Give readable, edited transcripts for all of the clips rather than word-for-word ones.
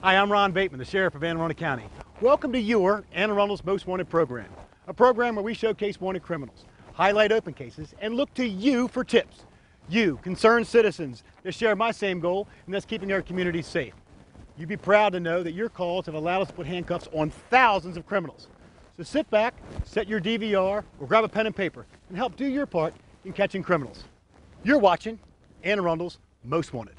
Hi, I'm Ron Bateman, the Sheriff of Anne Arundel County. Welcome to your Anne Arundel's Most Wanted program, a program where we showcase wanted criminals, highlight open cases, and look to you for tips. You, concerned citizens, that share my same goal, and that's keeping our community safe. You'd be proud to know that your calls have allowed us to put handcuffs on thousands of criminals. So sit back, set your DVR, or grab a pen and paper, and help do your part in catching criminals. You're watching Anne Arundel's Most Wanted.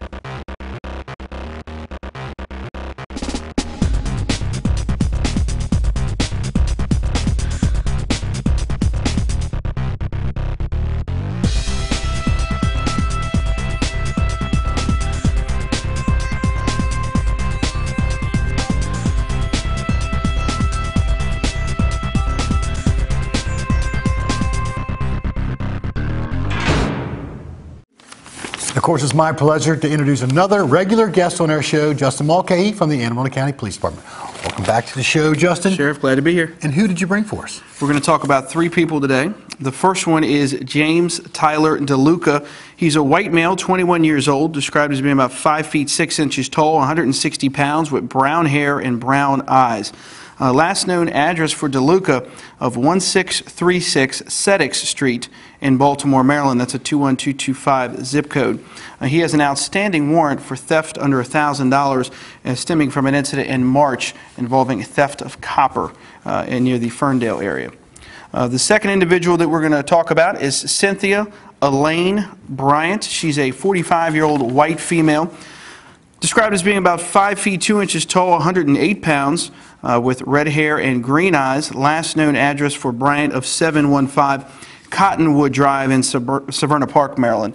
Of course, it's my pleasure to introduce another regular guest on our show, Justin Mulcahy from the Anne Arundel County Police Department. Welcome back to the show, Justin. Sheriff, glad to be here. And who did you bring for us? We're going to talk about three people today. The first one is James Tyler DeLuca. He's a white male, 21 years old, described as being about 5 feet 6 inches tall, 160 pounds, with brown hair and brown eyes. Last known address for DeLuca of 1636 Seddix Street in Baltimore, Maryland. That's a 21225 zip code. He has an outstanding warrant for theft under $1,000 stemming from an incident in March involving theft of copper near the Ferndale area. The second individual that we're going to talk about is Cynthia Elaine Bryant. She's a 45-year-old white female, described as being about 5 feet 2 inches tall, 108 pounds, with red hair and green eyes. Last known address for Bryant of 715 Cottonwood Drive in Severna Park, Maryland.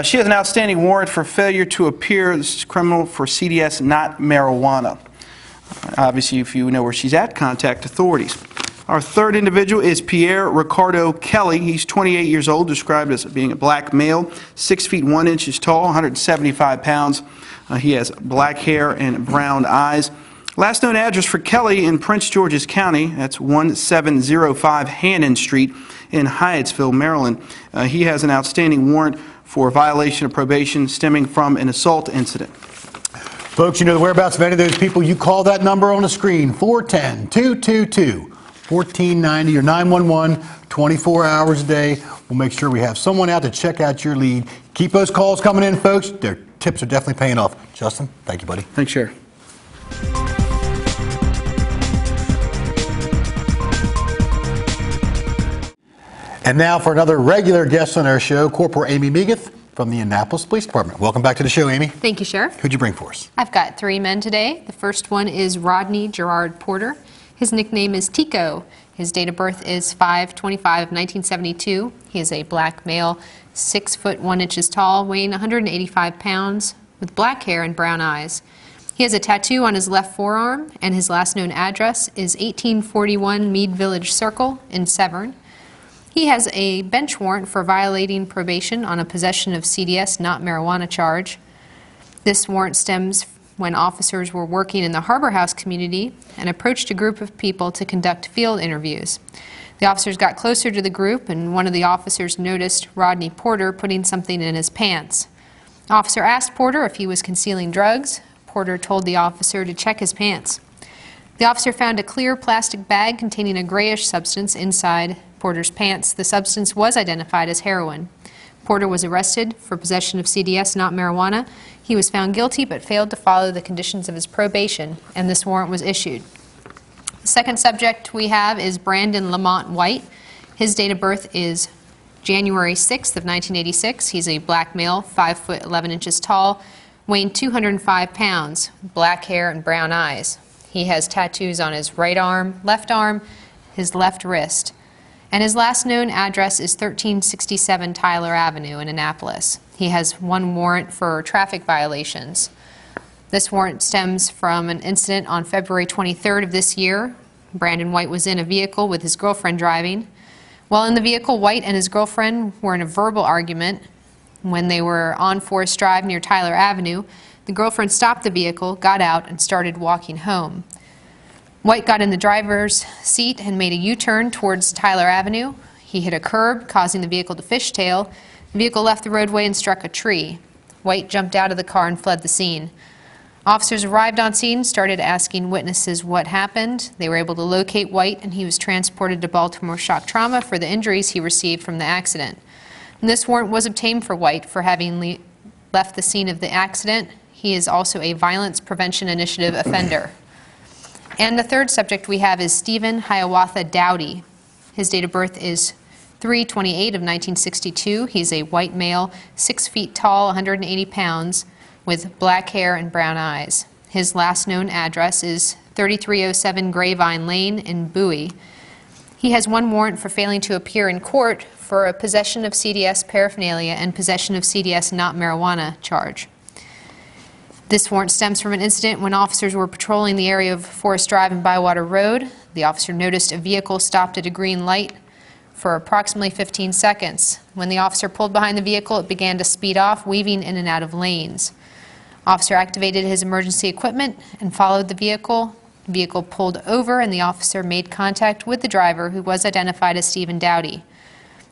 She has an outstanding warrant for failure to appear. This is criminal for CDS, not marijuana. Obviously, if you know where she's at, contact authorities. Our third individual is Pierre Ricardo Kelly. He's 28 years old, described as being a black male, 6 feet 1 inches tall, 175 pounds. He has black hair and brown eyes. Last known address for Kelly in Prince George's County, that's 1705 Hannon Street in Hyattsville, Maryland. He has an outstanding warrant for violation of probation stemming from an assault incident. Folks, you know the whereabouts of any of those people. You call that number on the screen, 410-222-1490 or 911, 24 hours a day. We'll make sure we have someone out to check out your lead. Keep those calls coming in, folks. Their tips are definitely paying off. Justin, thank you, buddy. Thanks, Sheriff. And now for another regular guest on our show, Corporal Amy Megath from the Annapolis Police Department. Welcome back to the show, Amy. Thank you, Sheriff. Who'd you bring for us? I've got three men today. The first one is Rodney Gerard Porter. His nickname is Tico. His date of birth is 5/25/1972. He is a black male, 6 foot 1 inches tall, weighing 185 pounds, with black hair and brown eyes. He has a tattoo on his left forearm, and his last known address is 1841 Mead Village Circle in Severn. He has a bench warrant for violating probation on a possession of CDS, not marijuana charge. This warrant stems when officers were working in the Harbor House community and approached a group of people to conduct field interviews. The officers got closer to the group, and one of the officers noticed Rodney Porter putting something in his pants. The officer asked Porter if he was concealing drugs. Porter told the officer to check his pants. The officer found a clear plastic bag containing a grayish substance inside Porter's pants. The substance was identified as heroin. Porter was arrested for possession of CDS, not marijuana. He was found guilty but failed to follow the conditions of his probation, and this warrant was issued. The second subject we have is Brandon Lamont White. His date of birth is January 6th of 1986. He's a black male, 5 foot 11 inches tall, weighing 205 pounds, black hair and brown eyes. He has tattoos on his right arm, his left wrist. And his last known address is 1367 Tyler Avenue in Annapolis. He has one warrant for traffic violations. This warrant stems from an incident on February 23rd of this year. Brandon White was in a vehicle with his girlfriend driving. While in the vehicle, White and his girlfriend were in a verbal argument. When they were on Forest Drive near Tyler Avenue, the girlfriend stopped the vehicle, got out, and started walking home. White got in the driver's seat and made a U-turn towards Tyler Avenue. He hit a curb, causing the vehicle to fishtail. The vehicle left the roadway and struck a tree. White jumped out of the car and fled the scene. Officers arrived on scene, started asking witnesses what happened. They were able to locate White, and he was transported to Baltimore Shock Trauma for the injuries he received from the accident. And this warrant was obtained for White for having left the scene of the accident. He is also a Violence Prevention Initiative offender. And the third subject we have is Stephen Hiawatha Dowdy. His date of birth is 3/28 of 1962. He's a white male, 6 feet tall, 180 pounds, with black hair and brown eyes. His last known address is 3307 Grapevine Lane in Bowie. He has one warrant for failing to appear in court for a possession of CDS paraphernalia and possession of CDS not marijuana charge. This warrant stems from an incident when officers were patrolling the area of Forest Drive and Bywater Road. The officer noticed a vehicle stopped at a green light for approximately 15 seconds. When the officer pulled behind the vehicle, it began to speed off, weaving in and out of lanes. Officer activated his emergency equipment and followed the vehicle. The vehicle pulled over, and the officer made contact with the driver, who was identified as Stephen Dowdy.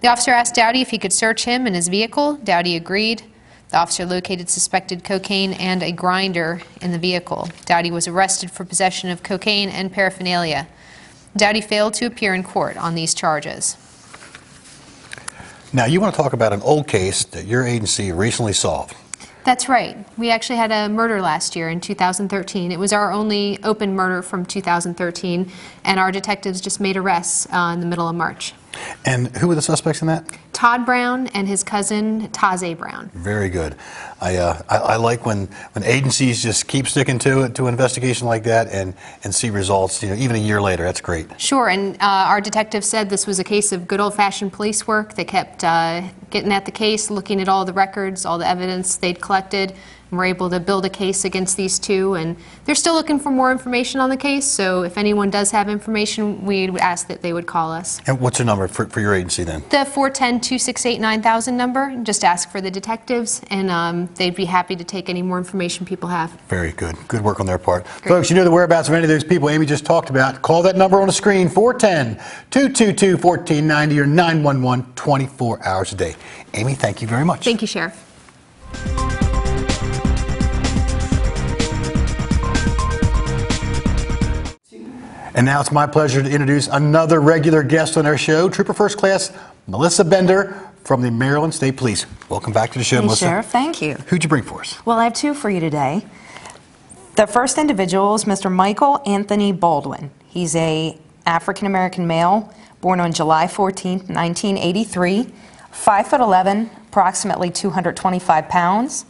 The officer asked Dowdy if he could search him and his vehicle. Dowdy agreed. The officer located suspected cocaine and a grinder in the vehicle. Dowdy was arrested for possession of cocaine and paraphernalia. Dowdy failed to appear in court on these charges. Now, you want to talk about an old case that your agency recently solved. That's right. We actually had a murder last year in 2013. It was our only open murder from 2013, and our detectives just made arrests in the middle of March. And who were the suspects in that? Todd Brown and his cousin, Taze Brown. Very good. I like when agencies just keep sticking to it, to an investigation like that, and see results, even a year later. That's great. Sure, and our detectives said this was a case of good old-fashioned police work. They kept getting at the case, looking at all the records, all the evidence they'd collected, and were able to build a case against these two. And they're still looking for more information on the case, so if anyone does have information, we would ask that they would call us. And what's the number for your agency then? The 410-268-9000 number. Just ask for the detectives, and they'd be happy to take any more information people have. Very good. Good work on their part. Great. Folks, you know the whereabouts of any of those people Amy just talked about. Call that number on the screen, 410-222-1490 or 911, 24 hours a day. Amy, thank you very much. Thank you, Sheriff. And now it's my pleasure to introduce another regular guest on our show, Trooper First Class Melissa Bender from the Maryland State Police. Welcome back to the show, Hey, Melissa. Sheriff, thank you. Who'd you bring for us? Well, I have two for you today. The first individual is Mr. Michael Anthony Baldwin. He's a African-American male, born on July 14, 1983, 5'11", approximately 225 pounds.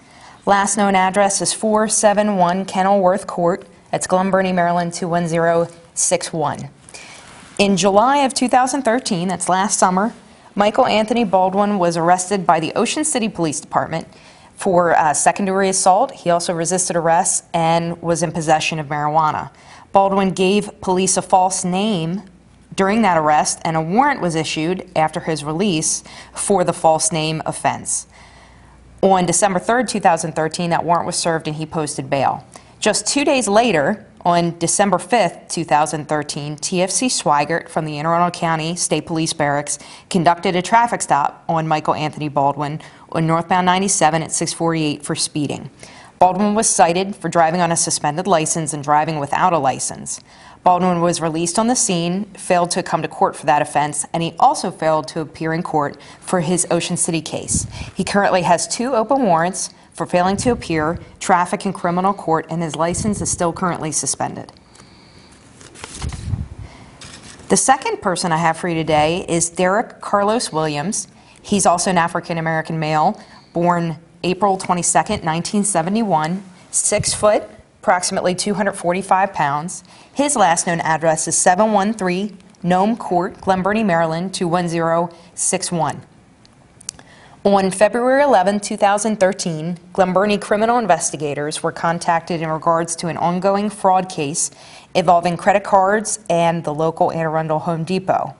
Last known address is 471 Kenilworth Court. That's Glen Burnie, Maryland, 21061. In July of 2013, that's last summer, Michael Anthony Baldwin was arrested by the Ocean City Police Department for secondary assault. He also resisted arrest and was in possession of marijuana. Baldwin gave police a false name during that arrest, and a warrant was issued after his release for the false name offense. On December 3rd, 2013, that warrant was served and he posted bail. Just 2 days later, on December 5th, 2013, TFC Swigert from the Anne Arundel County State Police Barracks conducted a traffic stop on Michael Anthony Baldwin on northbound 97 at 648 for speeding. Baldwin was cited for driving on a suspended license and driving without a license. Baldwin was released on the scene, failed to come to court for that offense, and he also failed to appear in court for his Ocean City case. He currently has 2 open warrants for failing to appear, traffic and criminal court, and his license is still currently suspended. The second person I have for you today is Derek Carlos Williams. He's also an African-American male, born April 22nd, 1971, 6 foot, approximately 245 pounds. His last known address is 713 Nome Court, Glen Burnie, Maryland, 21061. On February 11, 2013, Glen Burnie criminal investigators were contacted in regards to an ongoing fraud case involving credit cards and the local Anne Arundel Home Depot.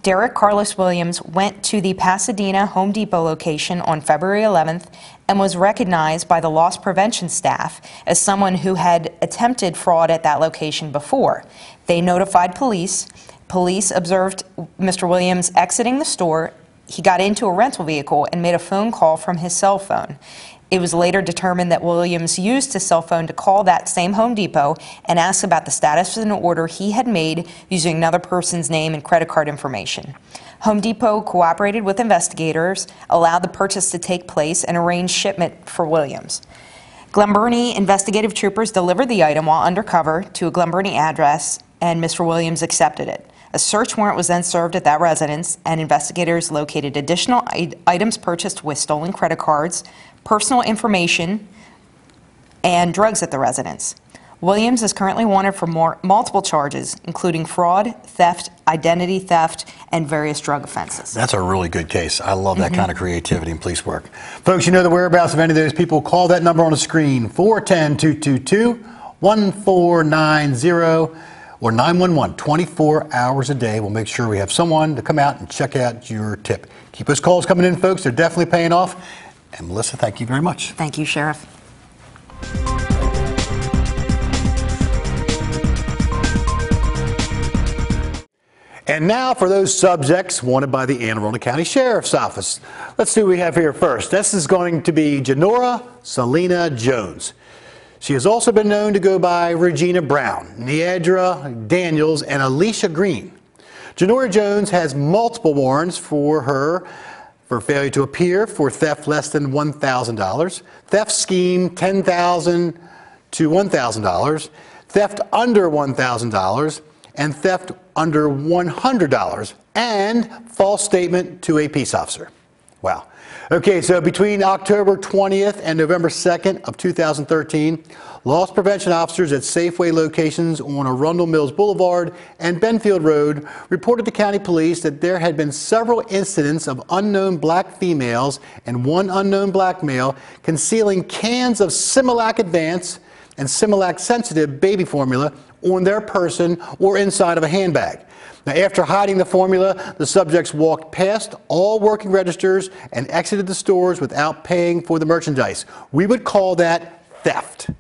Derek Carlos Williams went to the Pasadena Home Depot location on February 11th and was recognized by the loss prevention staff as someone who had attempted fraud at that location before. They notified police. Police observed Mr. Williams exiting the store. He got into a rental vehicle and made a phone call from his cell phone. It was later determined that Williams used his cell phone to call that same Home Depot and ask about the status of an order he had made using another person's name and credit card information. Home Depot cooperated with investigators, allowed the purchase to take place, and arranged shipment for Williams. Glen Burnie investigative troopers delivered the item while undercover to a Glen Burnie address, and Mr. Williams accepted it. A search warrant was then served at that residence, and investigators located additional items purchased with stolen credit cards, personal information, and drugs at the residence. Williams is currently wanted for multiple charges, including fraud, theft, identity theft, and various drug offenses. That's a really good case. I love that kind of creativity in police work. Folks, you know the whereabouts of any of those people. Call that number on the screen, 410-222-1490 or 911, 24 hours a day. We'll make sure we have someone to come out and check out your tip. Keep those calls coming in, folks. They're definitely paying off. And Melissa, thank you very much. Thank you, Sheriff. And now for those subjects wanted by the Anne Arundel County Sheriff's Office. Let's see what we have here first. This is going to be Janora Selena Jones. She has also been known to go by Regina Brown, Neadra Daniels, and Alicia Green. Janora Jones has multiple warrants for her for failure to appear for theft less than $1,000, theft scheme $10,000 to $1,000, theft under $1,000, and theft under $100, and false statement to a peace officer. Wow. Okay, so between October 20th and November 2nd of 2013, loss prevention officers at Safeway locations on Arundel Mills Boulevard and Benfield Road reported to county police that there had been several incidents of unknown black females and one unknown black male concealing cans of Similac Advance and Similac Sensitive baby formula on their person or inside of a handbag. Now, after hiding the formula, the subjects walked past all working registers and exited the stores without paying for the merchandise. We would call that theft.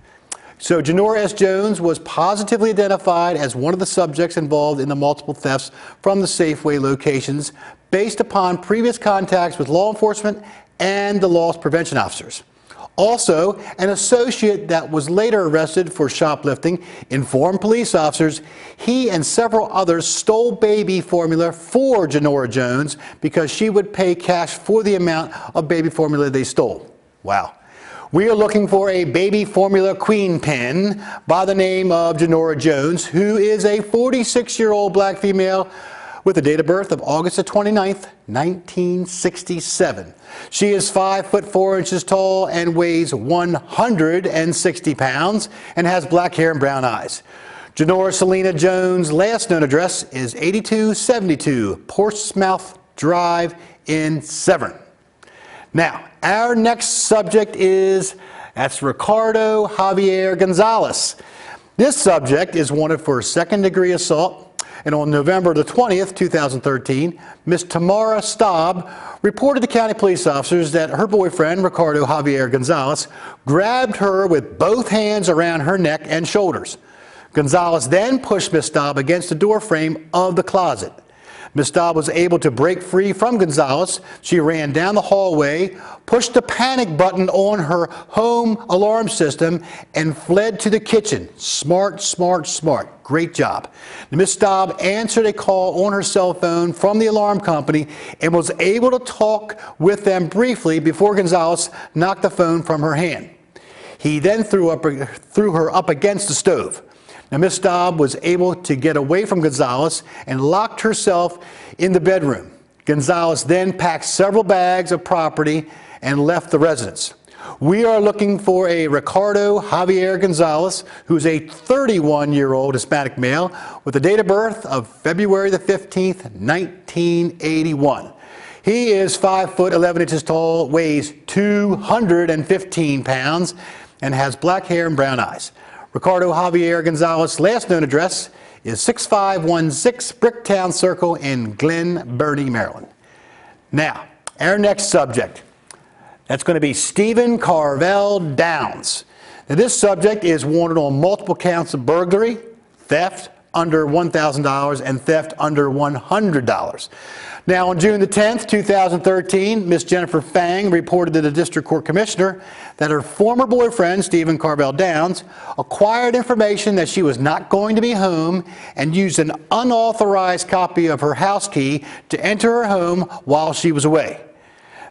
So Janora S. Jones was positively identified as one of the subjects involved in the multiple thefts from the Safeway locations based upon previous contacts with law enforcement and the loss prevention officers. Also, an associate that was later arrested for shoplifting informed police officers he and several others stole baby formula for Janora Jones because she would pay cash for the amount of baby formula they stole. Wow. We are looking for a baby formula queen pin by the name of Janora Jones, who is a 46-year-old black female with a date of birth of August 29th, 1967. She is 5'4" tall and weighs 160 pounds and has black hair and brown eyes. Janora Selena Jones' last known address is 8272 Portsmouth Drive in Severn. Now, our next subject that's Ricardo Javier Gonzalez. This subject is wanted for second-degree assault. And on November the 20th, 2013, Ms. Tamara Staub reported to county police officers that her boyfriend, Ricardo Javier Gonzalez, grabbed her with both hands around her neck and shoulders. Gonzalez then pushed Ms. Staub against the door frame of the closet. Ms. Staub was able to break free from Gonzalez. She ran down the hallway, pushed the panic button on her home alarm system, and fled to the kitchen. Smart, smart, smart. Great job. Ms. Staub answered a call on her cell phone from the alarm company and was able to talk with them briefly before Gonzalez knocked the phone from her hand. He then threw her up against the stove. Now, Ms. Staub was able to get away from Gonzalez and locked herself in the bedroom. Gonzalez then packed several bags of property and left the residence. We are looking for a Ricardo Javier Gonzalez, who's a 31-year-old Hispanic male with a date of birth of February the 15th, 1981. He is 5'11" tall, weighs 215 pounds, and has black hair and brown eyes. Ricardo Javier Gonzalez's last known address is 6516 Bricktown Circle in Glen Burnie, Maryland. Now, our next subject, that's going to be Stephen Carvel Downs. Now, this subject is wanted on multiple counts of burglary, theft, under $1,000 and theft under $100. Now, on June the 10th, 2013, Miss Jennifer Fang reported to the District Court Commissioner that her former boyfriend, Stephen Carvel Downs, acquired information that she was not going to be home and used an unauthorized copy of her house key to enter her home while she was away.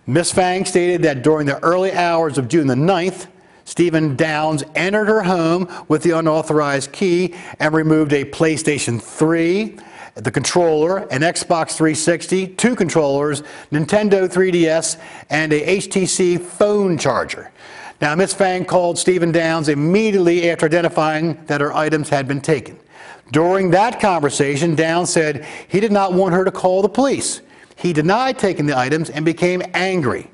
Miss Fang stated that during the early hours of June the 9th, Stephen Downs entered her home with the unauthorized key and removed a PlayStation 3, the controller, an Xbox 360, 2 controllers, Nintendo 3DS, and a HTC phone charger. Now, Ms. Fang called Stephen Downs immediately after identifying that her items had been taken. During that conversation, Downs said he did not want her to call the police. He denied taking the items and became angry.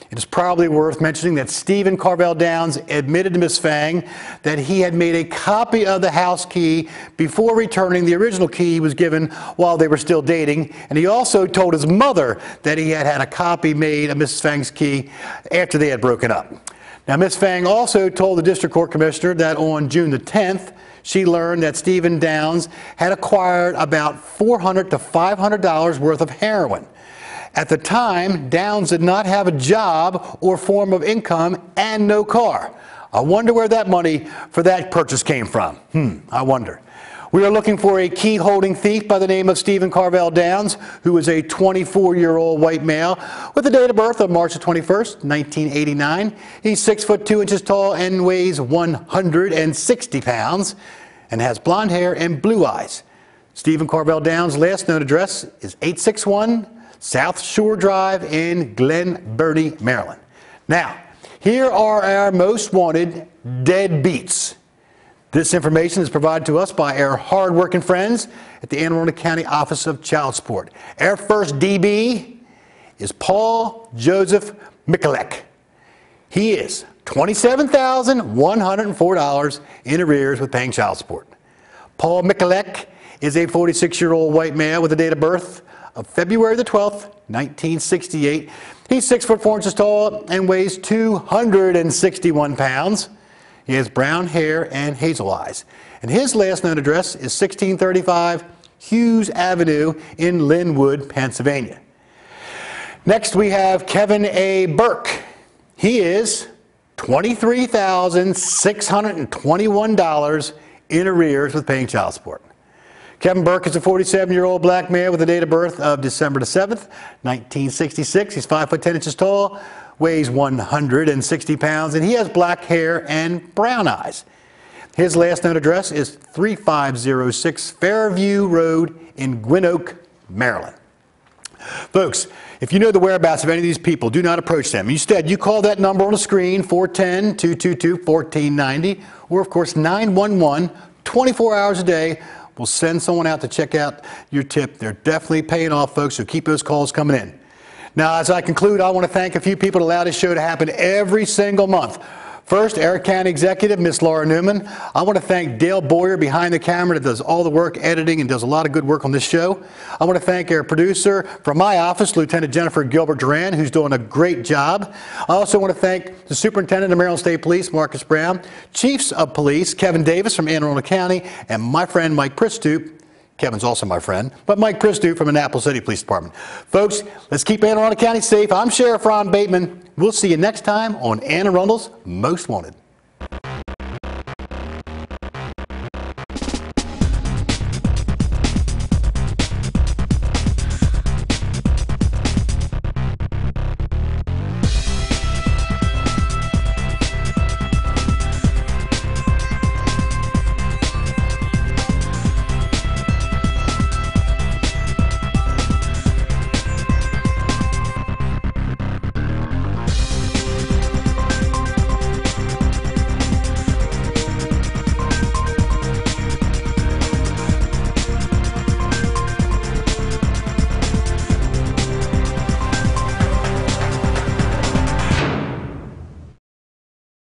It is probably worth mentioning that Stephen Carvel Downs admitted to Ms. Fang that he had made a copy of the house key before returning the original key he was given while they were still dating, and he also told his mother that he had had a copy made of Mrs. Fang's key after they had broken up. Now, Ms. Fang also told the District Court Commissioner that on June the 10th, she learned that Stephen Downs had acquired about $400 to $500 worth of heroin. At the time, Downs did not have a job or form of income and no car. I wonder where that money for that purchase came from. I wonder. We are looking for a key-holding thief by the name of Stephen Carvel Downs, who is a 24-year-old white male with a date of birth of March 21st, 1989. He's 6 foot 2 inches tall and weighs 160 pounds and has blonde hair and blue eyes. Stephen Carvel Downs' last known address is 861 South Shore Drive in Glen Burnie, Maryland. Now, here are our most wanted deadbeats. This information is provided to us by our hard-working friends at the Anne Arundel County Office of Child Support. Our first DB is Paul Joseph Mikulek. He is $27,104 in arrears with paying child support. Paul Mikulek is a 46-year-old white male with a date of birth of February the 12th, 1968. He's 6 foot 4 inches tall and weighs 261 pounds. He has brown hair and hazel eyes. And his last known address is 1635 Hughes Avenue in Linwood, Pennsylvania. Next, we have Kevin A. Burke. He is $23,621 in arrears with paying child support. Kevin Burke is a 47-year-old black male with a date of birth of December the 7th, 1966. He's 5 foot 10 inches tall, weighs 160 pounds, and he has black hair and brown eyes. His last known address is 3506 Fairview Road in Gwynn Oak, Maryland. Folks, if you know the whereabouts of any of these people, do not approach them. Instead, you call that number on the screen, 410-222-1490, or of course 911, 24 hours a day. We'll send someone out to check out your tip. They're definitely paying off, folks, so keep those calls coming in. Now, as I conclude, I want to thank a few people that allow this show to happen every single month. First, our County Executive, Miss Laura Newman. I want to thank Dale Boyer behind the camera that does all the work, editing, and does a lot of good work on this show. I want to thank our producer from my office, Lieutenant Jennifer Gilbert Duran, who's doing a great job. I also want to thank the Superintendent of Maryland State Police, Marcus Brown, Chiefs of Police, Kevin Davis from Anne Arundel County, and my friend Mike Pristoop. Kevin's also my friend, but Mike Pristoop from Annapolis City Police Department. Folks, let's keep Anne Arundel County safe. I'm Sheriff Ron Bateman. We'll see you next time on Anne Arundel's Most Wanted.